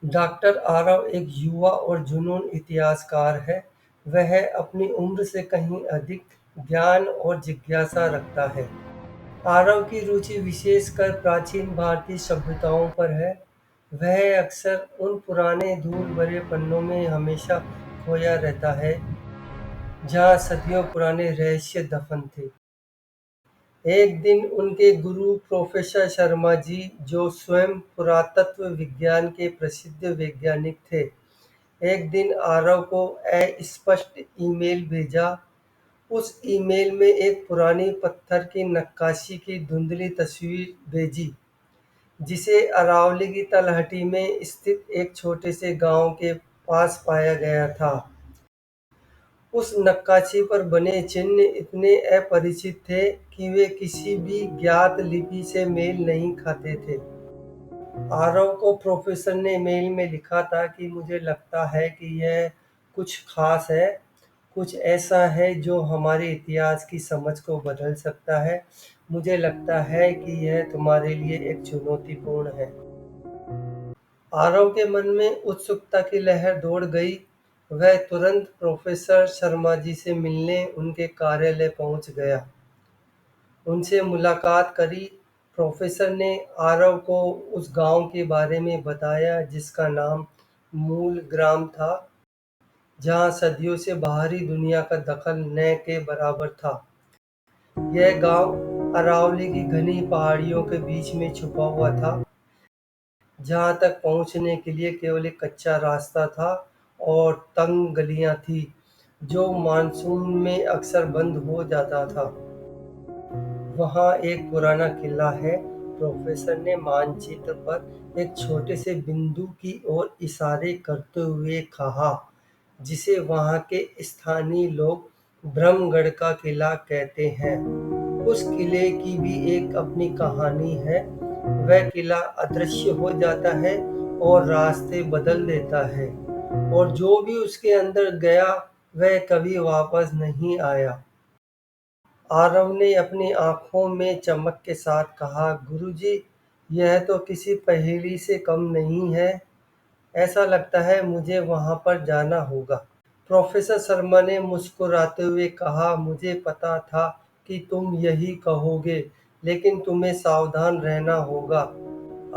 Doctor Aarav एक युवा और जुनून इतिहासकार है। वह अपनी उम्र से कहीं अधिक ज्ञान और जिज्ञासा रखता है। आरव की रुचि विशेषकर प्राचीन भारतीय सभ्यताओं पर है। वह अक्सर उन पुराने धूल भरे पन्नों में हमेशा खोया रहता है, जहाँ सदियों पुराने रहस्य दफन थे। एक दिन उनके गुरु प्रोफेसर शर्मा जी, जो स्वयं पुरातत्व विज्ञान के प्रसिद्ध वैज्ञानिक थे, एक दिन आरव को अस्पष्ट ईमेल भेजा। उस ईमेल में एक पुरानी पत्थर की नक्काशी की धुंधली तस्वीर भेजी, जिसे अरावली की तलहटी में स्थित एक छोटे से गांव के पास पाया गया था। उस नक्काशी पर बने चिन्ह इतने अपरिचित थे कि वे किसी भी ज्ञात लिपि से मेल नहीं खाते थे। आरव को प्रोफेसर ने मेल में लिखा था कि मुझे लगता है कि यह कुछ खास है, कुछ ऐसा है जो हमारे इतिहास की समझ को बदल सकता है। मुझे लगता है कि यह तुम्हारे लिए एक चुनौतीपूर्ण है। आरव के मन में उत्सुकता की लहर दौड़ गई। वह तुरंत प्रोफेसर शर्मा जी से मिलने उनके कार्यालय पहुंच गया। उनसे मुलाकात करी। प्रोफेसर ने आरव को उस गांव के बारे में बताया जिसका नाम मूल ग्राम था, जहां सदियों से बाहरी दुनिया का दखल न के बराबर था। यह गांव अरावली की घनी पहाड़ियों के बीच में छुपा हुआ था, जहां तक पहुंचने के लिए केवल एक कच्चा रास्ता था और तंग गलियां थी, जो मानसून में अक्सर बंद हो जाता था। वहाँ एक पुराना किला है, प्रोफेसर ने मानचित्र पर एक छोटे से बिंदु की ओर इशारे करते हुए कहा, जिसे वहाँ के स्थानीय लोग ब्रह्मगढ़ का किला कहते हैं। उस किले की भी एक अपनी कहानी है। वह किला अदृश्य हो जाता है और रास्ते बदल देता है, और जो भी उसके अंदर गया वह कभी वापस नहीं आया। आरव ने अपनी आंखों में चमक के साथ कहा, गुरुजी, यह तो किसी पहेली से कम नहीं है। ऐसा लगता है मुझे वहां पर जाना होगा। प्रोफेसर शर्मा ने मुस्कुराते हुए कहा, मुझे पता था कि तुम यही कहोगे, लेकिन तुम्हें सावधान रहना होगा।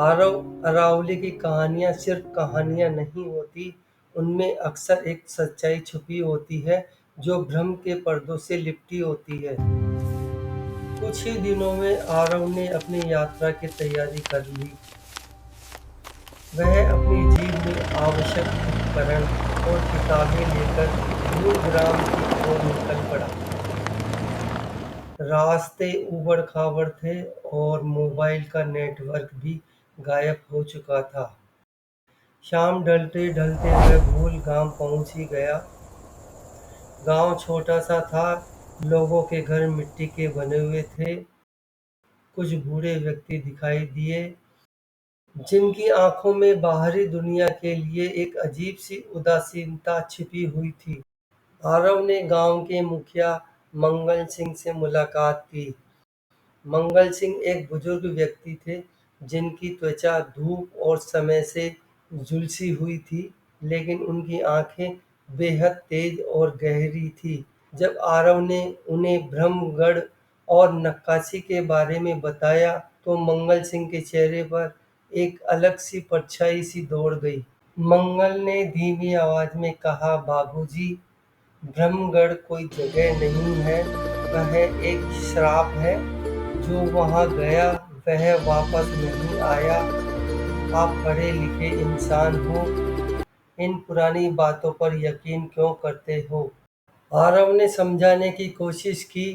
आरव अरावली की कहानियां सिर्फ कहानियां नहीं होती, उनमें अक्सर एक सच्चाई छुपी होती है, जो भ्रम के पर्दों से लिपटी होती है। कुछ ही दिनों में आरव ने अपनी यात्रा की तैयारी कर ली। वह अपनी जीप में आवश्यक उपकरण और किताबें लेकर मूल ग्राम की ओर निकल पड़ा। रास्ते ऊबड़ खाबड़ थे और मोबाइल का नेटवर्क भी गायब हो चुका था। शाम ढलते ढलते वह मूल गांव पहुंच ही गया। गांव छोटा सा था। लोगों के घर मिट्टी के बने हुए थे। कुछ बूढ़े व्यक्ति दिखाई दिए, जिनकी आंखों में बाहरी दुनिया के लिए एक अजीब सी उदासीनता छिपी हुई थी। आरव ने गांव के मुखिया मंगल सिंह से मुलाकात की। मंगल सिंह एक बुजुर्ग व्यक्ति थे, जिनकी त्वचा धूप और समय से झुलसी हुई थी, लेकिन उनकी आंखें बेहद तेज और गहरी थी। जब आरव ने उन्हें ब्रह्मगढ़ और नक्काशी के बारे में बताया, तो मंगल सिंह के चेहरे पर एक अलग सी परछाई सी दौड़ गई। मंगल ने धीमी आवाज में कहा, बाबूजी, ब्रह्मगढ़ कोई जगह नहीं है, वह एक श्राप है। जो वहां गया वह वापस नहीं आया। आप पढ़े लिखे इंसान हो, इन पुरानी बातों पर यकीन क्यों करते हो? आरव ने समझाने की कोशिश की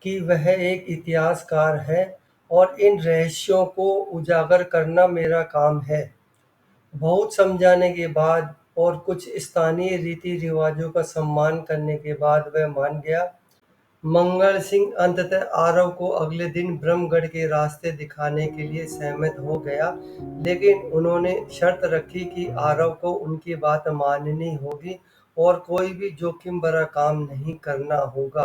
कि वह एक इतिहासकार है और इन रहस्यों को उजागर करना मेरा काम है। बहुत समझाने के बाद और कुछ स्थानीय रीति रिवाजों का सम्मान करने के बाद वह मान गया। मंगल सिंह अंततः आरव को अगले दिन ब्रह्मगढ़ के रास्ते दिखाने के लिए सहमत हो गया, लेकिन उन्होंने शर्त रखी कि आरव को उनकी बात माननी होगी और कोई भी जोखिम भरा काम नहीं करना होगा।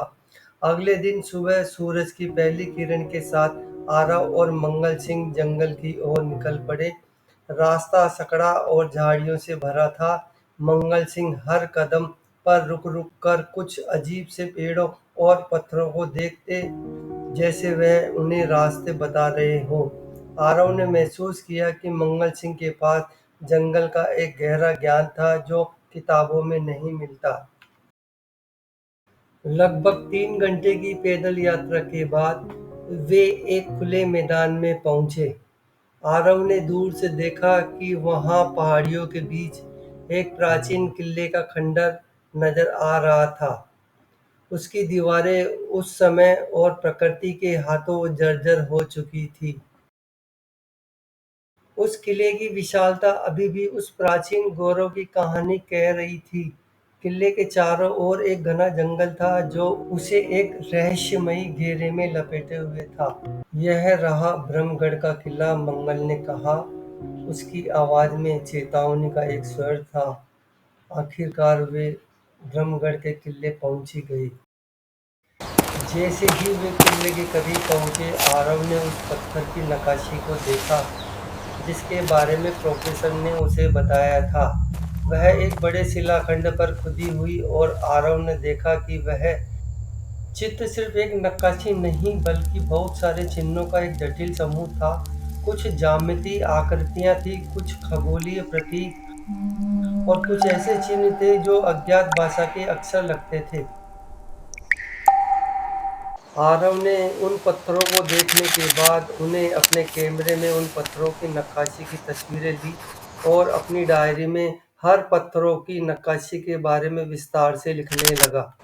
अगले दिन सुबह सूरज की पहली किरण के साथ आरव और मंगल सिंह जंगल की ओर निकल पड़े। रास्ता सकड़ा और झाड़ियों से भरा था। मंगल सिंह हर कदम पर रुक-रुक कर कुछ अजीब से पेड़ों और पत्थरों को देखते, जैसे वह उन्हें रास्ते बता रहे हों। आरव ने महसूस किया कि मंगल सिंह के पास जंगल का एक गहरा ज्ञान था जो किताबों में नहीं मिलता। लगभग 3 घंटे की पैदल यात्रा के बाद वे एक खुले मैदान में पहुंचे। आरव ने दूर से देखा कि वहां पहाड़ियों के बीच एक प्राचीन किले का खंडर नजर आ रहा था। उसकी दीवारें उस समय और प्रकृति के हाथों जर्जर हो चुकी थी। उस किले की विशालता अभी भी उस प्राचीन गौरव की कहानी कह रही थी। किले के चारों ओर एक घना जंगल था जो उसे एक रहस्यमयी घेरे में लपेटे हुए था। यह रहा ब्रह्मगढ़ का किला, मंगल ने कहा। उसकी आवाज में चेतावनी का एक स्वर था। आखिरकार वे ब्रह्मगढ़ के किले पहुंची गई। जैसे ही वे किले के करीब पहुंचे, आरव ने उस पत्थर की नक्काशी को देखा जिसके बारे में प्रोफेसर ने उसे बताया था। वह एक बड़े शिलाखंड पर खुदी हुई और आरव ने देखा कि वह चित्र सिर्फ एक नक्काशी नहीं बल्कि बहुत सारे चिन्हों का एक जटिल समूह था। कुछ ज्यामितीय आकृतियां थी, कुछ खगोलीय प्रतीक और कुछ ऐसे चिन्ह थे जो अज्ञात भाषा के अक्षर लगते थे। आरव ने उन पत्थरों को देखने के बाद उन्हें अपने कैमरे में उन पत्थरों की नक्काशी की तस्वीरें ली और अपनी डायरी में हर पत्थरों की नक्काशी के बारे में विस्तार से लिखने लगा।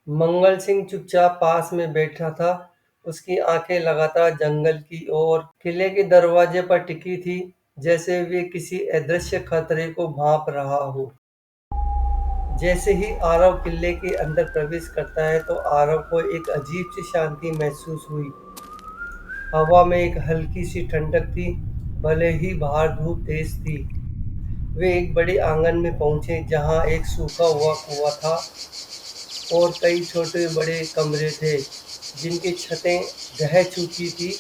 मंगल सिंह चुपचाप पास में बैठा था। उसकी आंखें लगातार जंगल की ओर, किले के दरवाजे पर टिकी थी, जैसे वे किसी अदृश्य खतरे को भांप रहा हो। जैसे ही आरव किले के अंदर प्रवेश करता है तो आरव को एक अजीब सी शांति महसूस हुई। हवा में एक हल्की सी ठंडक थी, भले ही बाहर धूप तेज थी। वे एक बड़े आंगन में पहुंचे जहां एक सूखा हुआ कुआं था और कई छोटे बड़े कमरे थे जिनकी छतें ढह चुकी थी।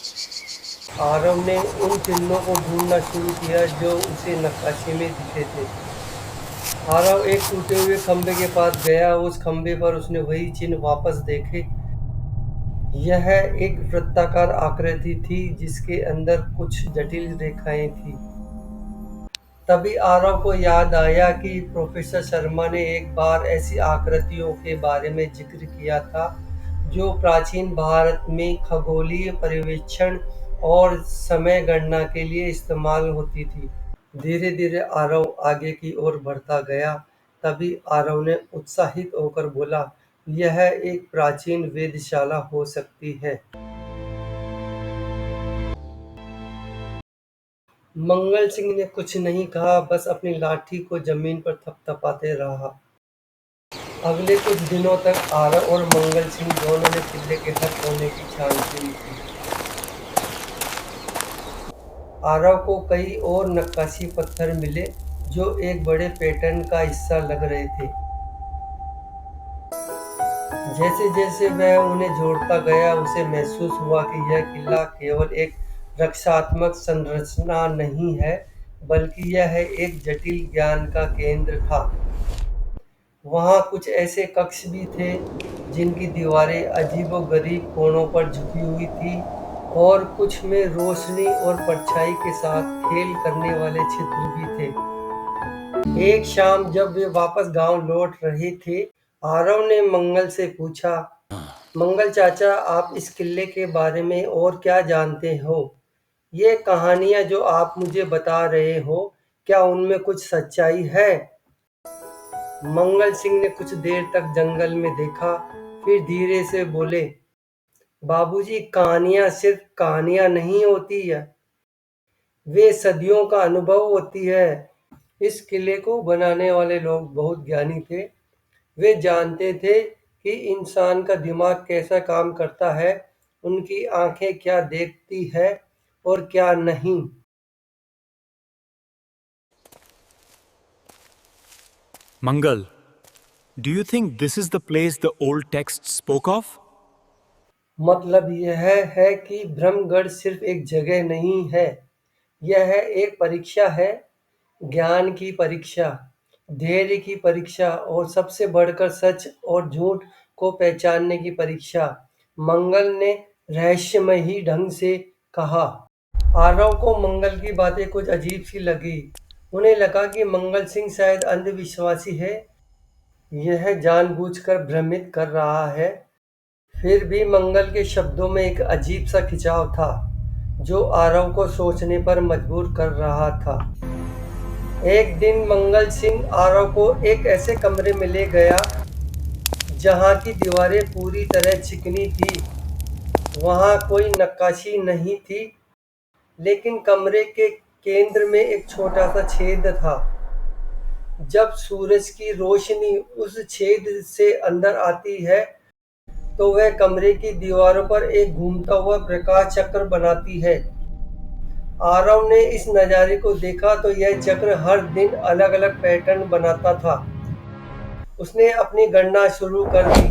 आरव ने उन चिन्हों को ढूंढना शुरू किया जो उसे नक्काशी में दिखे थे। आरव एक टूटे हुए खंबे के पास गया। उस खंबे पर उसने वही चिन्ह वापस देखे। यह एक वृत्ताकार आकृति थी जिसके अंदर कुछ जटिल रेखाएं थी। तभी आरव को याद आया कि प्रोफेसर शर्मा ने एक बार ऐसी आकृतियों के बारे में जिक्र किया था जो प्राचीन भारत में खगोलीय पर्यवेक्षण और समय गणना के लिए इस्तेमाल होती थी। धीरे धीरे आरव आगे की ओर बढ़ता गया। तभी आरव ने उत्साहित होकर बोला, यह एक प्राचीन वेधशाला हो सकती है। मंगल सिंह ने कुछ नहीं कहा, बस अपनी लाठी को जमीन पर थपथपाते रहा। अगले कुछ दिनों तक आरव और मंगल सिंह दोनों ने किले के हर कोने की छानबीन की। आरव को कई और नक्काशी पत्थर मिले जो एक बड़े पैटर्न का हिस्सा लग रहे थे। जैसे जैसे वह उन्हें जोड़ता गया, उसे महसूस हुआ कि यह किला केवल एक रक्षात्मक संरचना नहीं है, बल्कि यह एक जटिल ज्ञान का केंद्र था। वहाँ कुछ ऐसे कक्ष भी थे जिनकी दीवारें अजीबोगरीब कोणों पर झुकी हुई थी और कुछ में रोशनी और परछाई के साथ खेल करने वाले छिद्र भी थे। एक शाम जब वे वापस गांव लौट रहे थे, आरव ने मंगल से पूछा, मंगल चाचा, आप इस किले के बारे में और क्या जानते हो? ये कहानियां जो आप मुझे बता रहे हो, क्या उनमें कुछ सच्चाई है? मंगल सिंह ने कुछ देर तक जंगल में देखा, फिर धीरे से बोले, बाबूजी, कहानियां सिर्फ कहानियां नहीं होती है, वे सदियों का अनुभव होती है। इस किले को बनाने वाले लोग बहुत ज्ञानी थे। वे जानते थे कि इंसान का दिमाग कैसा काम करता है, उनकी आंखें क्या देखती है और क्या नहीं। Mangal, do you think this is the place the old text spoke of? मतलब यह है कि ब्रह्मगढ़ सिर्फ एक जगह नहीं है, यह एक परीक्षा है, ज्ञान की परीक्षा, धैर्य की परीक्षा और सबसे बढ़कर सच और झूठ को पहचानने की परीक्षा। मंगल ने रहस्यमयी ढंग से कहा। आरव को मंगल की बातें कुछ अजीब सी लगी। उन्हें लगा कि मंगल सिंह शायद अंधविश्वासी है, यह जानबूझकर भ्रमित कर रहा है। फिर भी मंगल के शब्दों में एक अजीब सा खिंचाव था, जो आरव को सोचने पर मजबूर कर रहा था। एक दिन मंगल सिंह आरव को एक ऐसे कमरे में ले गया जहाँ की दीवारें पूरी तरह चिकनी थी। वहाँ कोई नक्काशी नहीं थी, लेकिन कमरे के केंद्र में एक छोटा सा छेद था। जब सूरज की रोशनी उस छेद से अंदर आती है तो वह कमरे की दीवारों पर एक घूमता हुआ प्रकाश चक्र बनाती है। आरव ने इस नज़ारे को देखा तो यह चक्र हर दिन अलग अलग पैटर्न बनाता था। उसने अपनी गणना शुरू कर दी।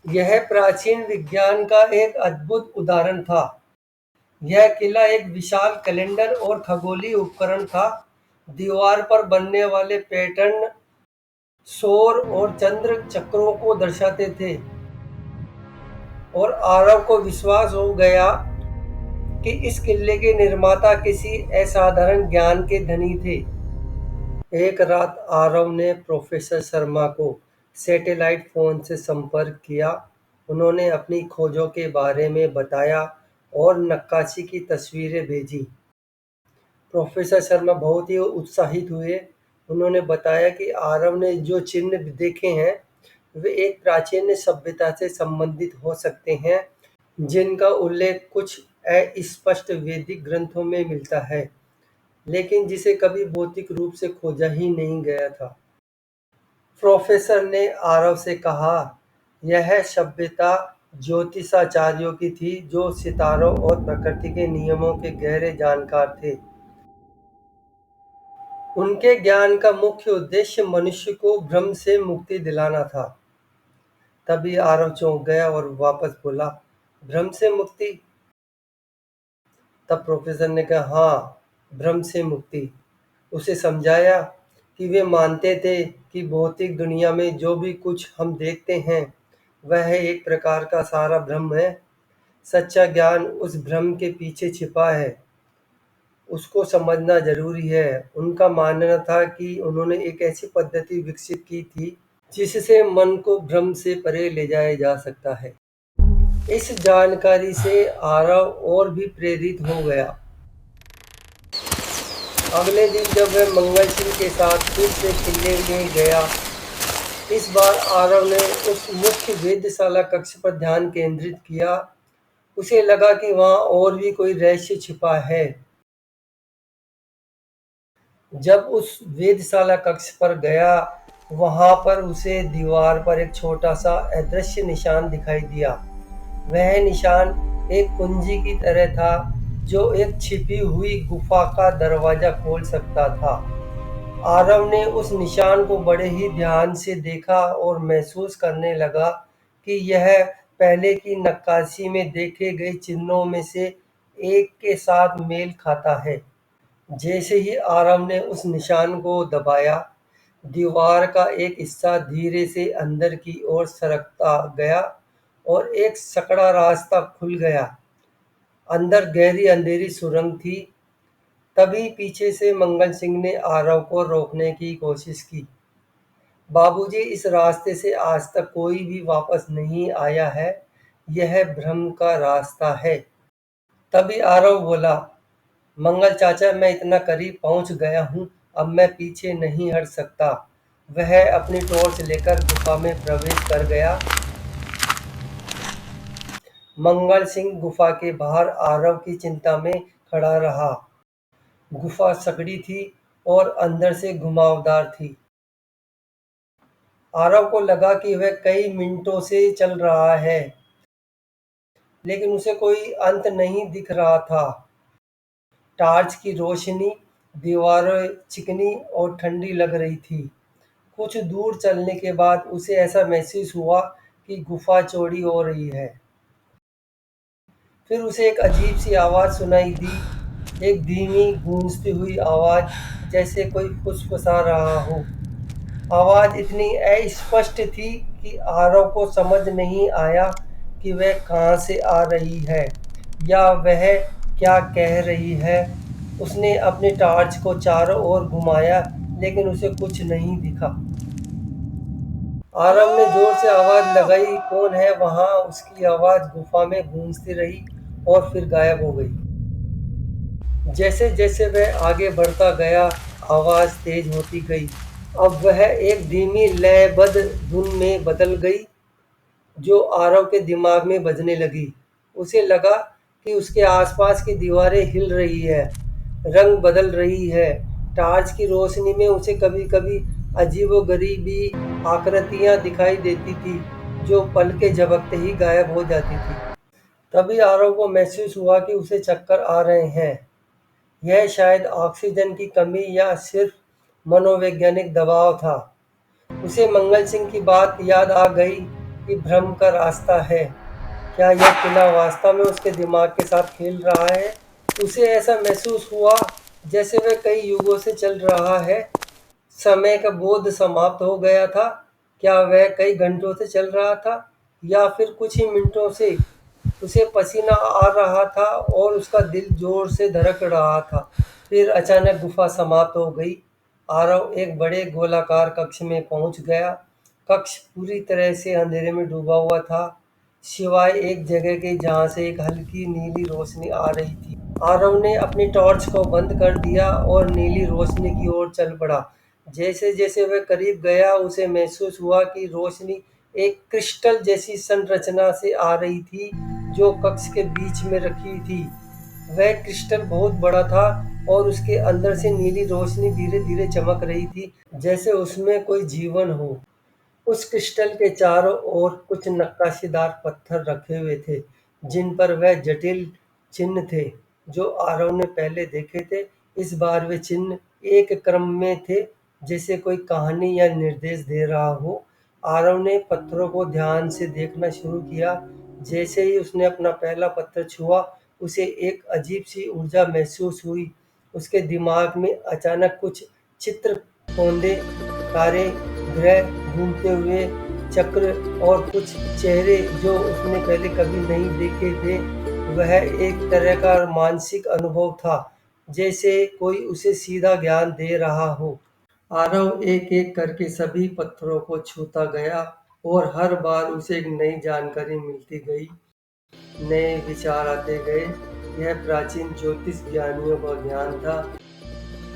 यह प्राचीन विज्ञान का एक अद्भुत उदाहरण था। यह किला एक विशाल कैलेंडर और खगोलीय उपकरण था। दीवार पर बनने वाले पैटर्न सौर और चंद्र चक्रों को दर्शाते थे, और आरव को विश्वास हो गया कि इस किले के निर्माता किसी असाधारण ज्ञान के धनी थे। एक रात आरव ने प्रोफेसर शर्मा को सैटेलाइट फोन से संपर्क किया। उन्होंने अपनी खोजों के बारे में बताया और नक्काशी की तस्वीरें भेजी। प्रोफेसर शर्मा बहुत ही उत्साहित हुए। उन्होंने बताया कि आरव ने जो चिन्ह देखे हैं वे एक प्राचीन सभ्यता से संबंधित हो सकते हैं, जिनका उल्लेख कुछ अस्पष्ट वैदिक ग्रंथों में मिलता है, लेकिन जिसे कभी भौतिक रूप से खोजा ही नहीं गया था। प्रोफेसर ने आरव से कहा, यह सभ्यता ज्योतिषाचार्यों की थी, जो सितारों और प्रकृति के नियमों के गहरे जानकार थे। उनके ज्ञान का मुख्य उद्देश्य मनुष्य को भ्रम से मुक्ति दिलाना था। तभी आरव चौंक गया और वापस बोला, भ्रम से मुक्ति? तब प्रोफेसर ने कहा, हाँ, भ्रम से मुक्ति। उसे समझाया कि वे मानते थे कि भौतिक दुनिया में जो भी कुछ हम देखते हैं वह एक प्रकार का सारा भ्रम है। सच्चा ज्ञान उस भ्रम के पीछे छिपा है, उसको समझना जरूरी है। उनका मानना था कि उन्होंने एक ऐसी पद्धति विकसित की थी जिससे मन को भ्रम से परे ले जाया जा सकता है। इस जानकारी से आरव और भी प्रेरित हो गया। अगले दिन जब वह मंगल सिंह के साथ फिर से किले में गया, इस बार आरव ने उस मुख्य वेधशाला कक्ष पर ध्यान केंद्रित किया। उसे लगा कि वहां और भी कोई रहस्य छिपा है। जब उस वेधशाला कक्ष पर गया, वहां पर उसे दीवार पर एक छोटा सा अदृश्य निशान दिखाई दिया। वह निशान एक कुंजी की तरह था, जो एक छिपी हुई गुफा का दरवाजा खोल सकता था। आरव ने उस निशान को बड़े ही ध्यान से देखा और महसूस करने लगा कि यह पहले की नक्काशी में देखे गए चिन्हों में से एक के साथ मेल खाता है। जैसे ही आरव ने उस निशान को दबाया, दीवार का एक हिस्सा धीरे से अंदर की ओर सरकता गया और एक सकरा रास्ता खुल गया। अंदर गहरी अंधेरी सुरंग थी। तभी पीछे से मंगल सिंह ने आरव को रोकने की कोशिश की। बाबूजी, इस रास्ते से आज तक कोई भी वापस नहीं आया है, यह भ्रम का रास्ता है। तभी आरव बोला, मंगल चाचा, मैं इतना करीब पहुंच गया हूं, अब मैं पीछे नहीं हट सकता। वह अपनी टॉर्च लेकर गुफा में प्रवेश कर गया। मंगल सिंह गुफा के बाहर आरव की चिंता में खड़ा रहा। गुफा सकड़ी थी और अंदर से घुमावदार थी। आरव को लगा कि वह कई मिनटों से चल रहा है, लेकिन उसे कोई अंत नहीं दिख रहा था। टॉर्च की रोशनी दीवारें चिकनी और ठंडी लग रही थी। कुछ दूर चलने के बाद उसे ऐसा महसूस हुआ कि गुफा चौड़ी हो रही है। फिर उसे एक अजीब सी आवाज़ सुनाई दी, एक धीमी गूंजती हुई आवाज़, जैसे कोई फुसफुसा रहा हो। आवाज़ इतनी अस्पष्ट थी कि आरव को समझ नहीं आया कि वह कहाँ से आ रही है या वह क्या कह रही है। उसने अपनी टॉर्च को चारों ओर घुमाया, लेकिन उसे कुछ नहीं दिखा। आरव ने जोर से आवाज़ लगाई, कौन है वहाँ? उसकी आवाज़ गुफा में गूंजती रही और फिर गायब हो गई। जैसे जैसे वह आगे बढ़ता गया, आवाज़ तेज होती गई। अब वह एक धीमी लयबद्ध धुन में बदल गई, जो आरव के दिमाग में बजने लगी। उसे लगा कि उसके आसपास की दीवारें हिल रही है, रंग बदल रही है। टॉर्च की रोशनी में उसे कभी-कभी अजीबोगरीबी आकृतियां दिखाई देती थी, जो पल के झपकते ही गायब हो जाती थी। तभी आरव को महसूस हुआ कि उसे चक्कर आ रहे हैं। यह शायद ऑक्सीजन की कमी या सिर्फ मनोवैज्ञानिक दबाव था। उसे मंगल सिंह की बात याद आ गई कि भ्रम का रास्ता है। क्या यह किला वास्तव में उसके दिमाग के साथ खेल रहा है? उसे ऐसा महसूस हुआ जैसे वह कई युगों से चल रहा है। समय का बोध समाप्त हो गया था। क्या वह कई घंटों से चल रहा था या फिर कुछ ही मिनटों से? उसे पसीना आ रहा था और उसका दिल जोर से धड़क रहा था। फिर अचानक गुफा समाप्त हो गई। आरव एक बड़े गोलाकार कक्ष में पहुंच गया। कक्ष पूरी तरह से अंधेरे में डूबा हुआ था, सिवाय एक जगह के जहां से एक हल्की नीली रोशनी आ रही थी। आरव ने अपनी टॉर्च को बंद कर दिया और नीली रोशनी की ओर चल पड़ा। जैसे जैसे वह करीब गया, उसे महसूस हुआ कि रोशनी एक क्रिस्टल जैसी संरचना से आ रही थी, जो कक्ष के बीच में रखी थी। वह क्रिस्टल बहुत बड़ा था और उसके अंदर से नीली रोशनी धीरे धीरे चमक रही थी, जैसे उसमें कोई जीवन हो। उस क्रिस्टल के चारों ओर कुछ नक्काशीदार पत्थर रखे हुए थे, जिन पर वह जटिल चिन्ह थे, जो आरव ने पहले देखे थे। इस बार वे चिन्ह एक क्रम में थे, जैसे कोई कहानी या निर्देश दे रहा हो। आरव ने पत्थरों को ध्यान से देखना शुरू किया। जैसे ही उसने अपना पहला पत्थर छुआ, उसे एक अजीब सी ऊर्जा महसूस हुई। उसके दिमाग में अचानक कुछ चित्र, पौधे, तारे, ग्रह, घूमते हुए चक्र और कुछ चेहरे जो उसने पहले कभी नहीं देखे थे। वह एक तरह का मानसिक अनुभव था, जैसे कोई उसे सीधा ज्ञान दे रहा हो। आरव एक एक करके सभी पत्थरों को छूता गया और हर बार उसे एक नई जानकारी मिलती गई, नए विचार आते गए। यह प्राचीन ज्योतिष ज्ञानियों का ज्ञान था,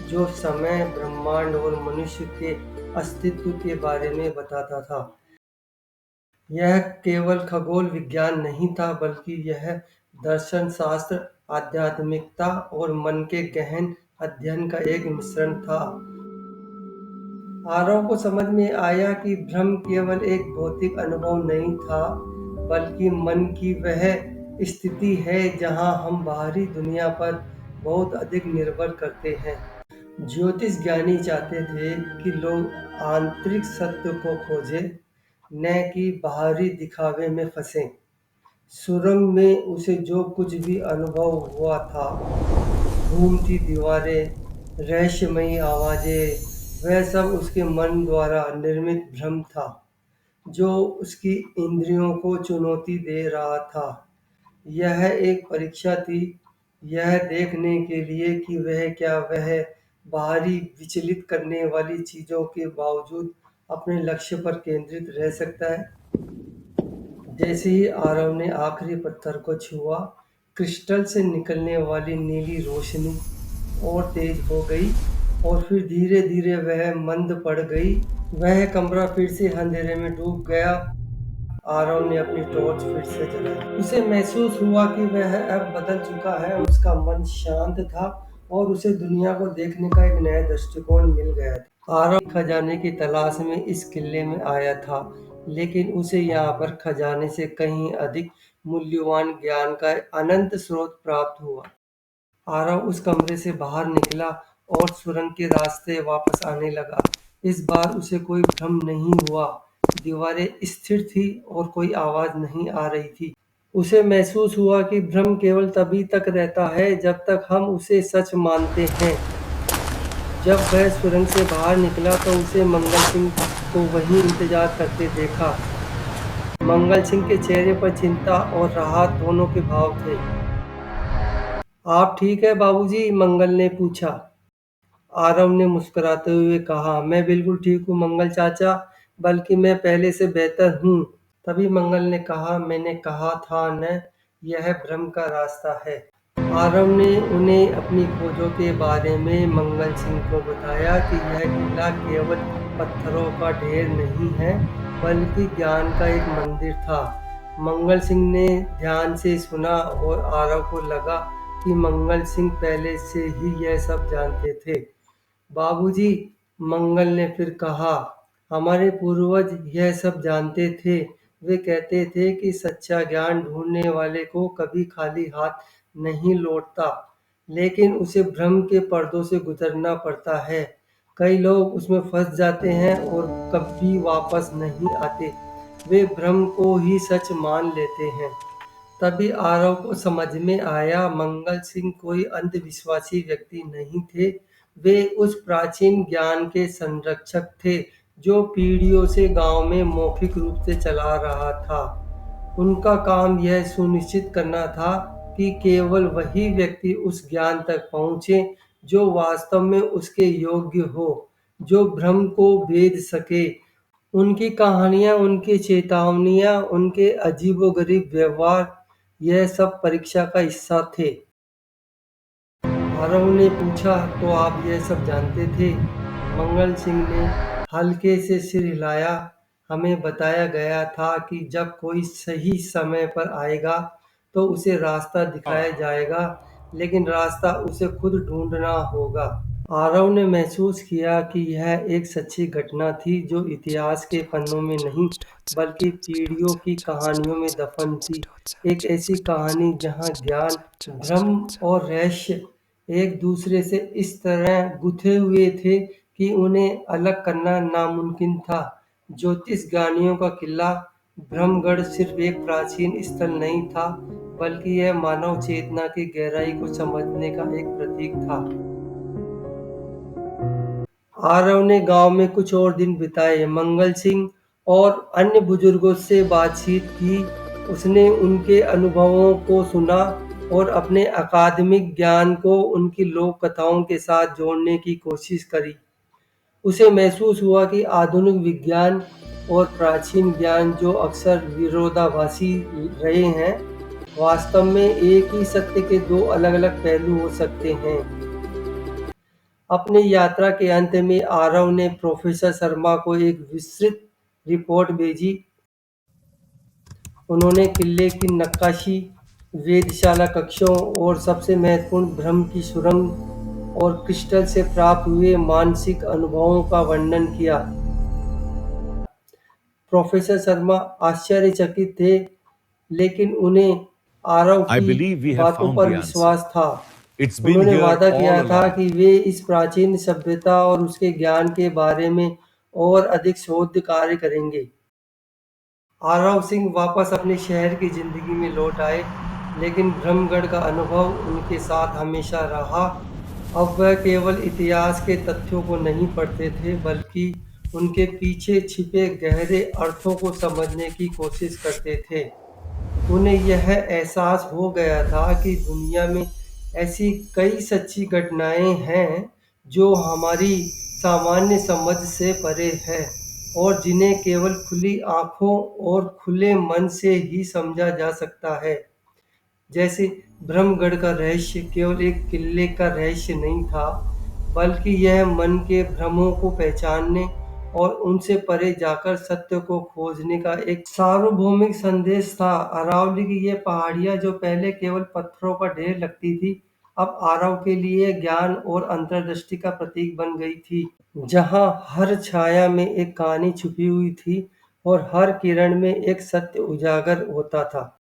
जो समय, ब्रह्मांड और मनुष्य के अस्तित्व के बारे में बताता था। यह केवल खगोल विज्ञान नहीं था, बल्कि यह दर्शन शास्त्र, आध्यात्मिकता और मन के गहन अध्ययन का एक मिश्रण था। आरव को समझ में आया कि भ्रम केवल एक भौतिक अनुभव नहीं था, बल्कि मन की वह स्थिति है जहां हम बाहरी दुनिया पर बहुत अधिक निर्भर करते हैं। ज्योतिष ज्ञानी चाहते थे कि लोग आंतरिक सत्य को खोजें, न कि बाहरी दिखावे में फंसें। सुरंग में उसे जो कुछ भी अनुभव हुआ था, घूमती दीवारें, रहस्यमयी आवाजें, वह सब उसके मन द्वारा निर्मित भ्रम था, जो उसकी इंद्रियों को चुनौती दे रहा था। यह एक परीक्षा थी, यह देखने के लिए कि वह बाहरी विचलित करने वाली चीजों के बावजूद अपने लक्ष्य पर केंद्रित रह सकता है। जैसे ही आरव ने आखिरी पत्थर को छुआ, क्रिस्टल से निकलने वाली नीली रोशनी और तेज हो गई और फिर धीरे धीरे वह मंद पड़ गई। वह कमरा फिर से अंधेरे में डूब गया। आरव ने अपनी टॉर्च फिर से जलाई। उसे महसूस हुआ कि वह अब बदल चुका है। उसका मन शांत था और उसे दुनिया को देखने का एक नया दृष्टिकोण मिल गया था। आरव खजाने की तलाश में इस किले में आया था, लेकिन उसे यहाँ पर खजाने से कहीं अधिक मूल्यवान ज्ञान का अनंत स्रोत प्राप्त हुआ। आरव उस कमरे से बाहर निकला और सुरंग के रास्ते वापस आने लगा। इस बार उसे कोई भ्रम नहीं हुआ। दीवारें स्थिर थी और कोई आवाज नहीं आ रही थी। उसे महसूस हुआ कि भ्रम केवल तभी तक रहता है जब तक हम उसे सच मानते हैं। जब वह सुरंग से बाहर निकला तो उसे मंगल सिंह को वहीं इंतजार करते देखा। मंगल सिंह के चेहरे पर चिंता और राहत दोनों के भाव थे। आप ठीक है बाबूजी? मंगल ने पूछा। आरव ने मुस्कुराते हुए कहा, मैं बिल्कुल ठीक हूँ मंगल चाचा, बल्कि मैं पहले से बेहतर हूँ। तभी मंगल ने कहा, मैंने कहा था न, यह भ्रम का रास्ता है। आरव ने उन्हें अपनी खोजों के बारे में मंगल सिंह को बताया कि यह किला केवल पत्थरों का ढेर नहीं है, बल्कि ज्ञान का एक मंदिर था। मंगल सिंह ने ध्यान से सुना और आरव को लगा कि मंगल सिंह पहले से ही यह सब जानते थे। बाबूजी, मंगल ने फिर कहा, हमारे पूर्वज यह सब जानते थे। वे कहते थे कि सच्चा ज्ञान ढूंढने वाले को कभी खाली हाथ नहीं लौटता, लेकिन उसे भ्रम के पर्दों से गुजरना पड़ता है। कई लोग उसमें फंस जाते हैं और कभी वापस नहीं आते। वे भ्रम को ही सच मान लेते हैं। तभी आरव को समझ में आया, मंगल सिंह कोई अंधविश्वासी व्यक्ति नहीं थे। वे उस प्राचीन ज्ञान के संरक्षक थे जो पीढ़ियों से गांव में मौखिक रूप से चला रहा था। उनका काम यह सुनिश्चित करना था कि केवल वही व्यक्ति उस ज्ञान तक पहुँचे जो वास्तव में उसके योग्य हो, जो भ्रम को भेद सके। उनकी कहानियाँ, उनकी चेतावनियाँ, उनके अजीबोगरीब व्यवहार, यह सब परीक्षा का हिस्सा थे। आरव ने पूछा, तो आप यह सब जानते थे? मंगल सिंह ने हल्के से सिर हिलाया। हमें बताया गया था कि जब कोई सही समय पर आएगा तो उसे रास्ता दिखाया जाएगा, लेकिन रास्ता उसे खुद ढूंढना होगा। आरव ने महसूस किया कि यह एक सच्ची घटना थी जो इतिहास के पन्नों में नहीं, बल्कि पीढ़ियों की कहानियों में दफन थी। एक ऐसी कहानी जहां ज्ञान, भ्रम और रहस्य एक दूसरे से इस तरह गुथे हुए थे कि उन्हें अलग करना नामुमकिन था। ज्योतिष ज्ञानियों का किला ब्रह्मगढ़ सिर्फ एक प्राचीन स्थल नहीं था, बल्कि यह मानव चेतना की गहराई को समझने का एक प्रतीक था। आरव ने गांव में कुछ और दिन बिताए, मंगल सिंह और अन्य बुजुर्गों से बातचीत की। उसने उनके अनुभवों को सुना और अपने अकादमिक ज्ञान को उनकी लोक कथाओं के साथ जोड़ने की कोशिश करी। उसे महसूस हुआ कि आधुनिक विज्ञान और प्राचीन ज्ञान जो अक्सर विरोधाभासी रहे हैं, वास्तव में एक ही सत्य के दो अलग-अलग पहलू हो सकते हैं। अपनी यात्रा के अंत में आरव ने प्रोफेसर शर्मा को एक विस्तृत रिपोर्ट भेजी। उन्होंने किले की नक्काशी, वेधशाला कक्षों और सबसे महत्वपूर्ण भ्रम की सुरंग और क्रिस्टल से प्राप्त हुए मानसिक अनुभवों का वर्णन किया। प्रोफेसर शर्मा आश्चर्यचकित थे, लेकिन उन्हें आरव I की believe we have बातों found पर the answer. विश्वास था। It's been उन्होंने here वादा all किया था along. कि वे इस प्राचीन सभ्यता और उसके ज्ञान के बारे में और अधिक शोध कार्य करेंगे। आरव सिंह वापस अपने शहर की जिंदगी में लौट आए, लेकिन ब्रह्मगढ़ का अनुभव उनके साथ हमेशा रहा। अब वह केवल इतिहास के तथ्यों को नहीं पढ़ते थे, बल्कि उनके पीछे छिपे गहरे अर्थों को समझने की कोशिश करते थे। उन्हें यह एहसास हो गया था कि दुनिया में ऐसी कई सच्ची घटनाएं हैं जो हमारी सामान्य समझ से परे है और जिन्हें केवल खुली आंखों और खुले मन से ही समझा जा सकता है। जैसे ब्रह्मगढ़ का रहस्य केवल एक किले का रहस्य नहीं था, बल्कि यह मन के भ्रमों को पहचानने और उनसे परे जाकर सत्य को खोजने का एक सार्वभौमिक संदेश था। अरावली की ये पहाड़ियाँ जो पहले केवल पत्थरों का ढेर लगती थी, अब आरव के लिए ज्ञान और अंतर्दृष्टि का प्रतीक बन गई थी, जहाँ हर छाया में एक कहानी छुपी हुई थी और हर किरण में एक सत्य उजागर होता था।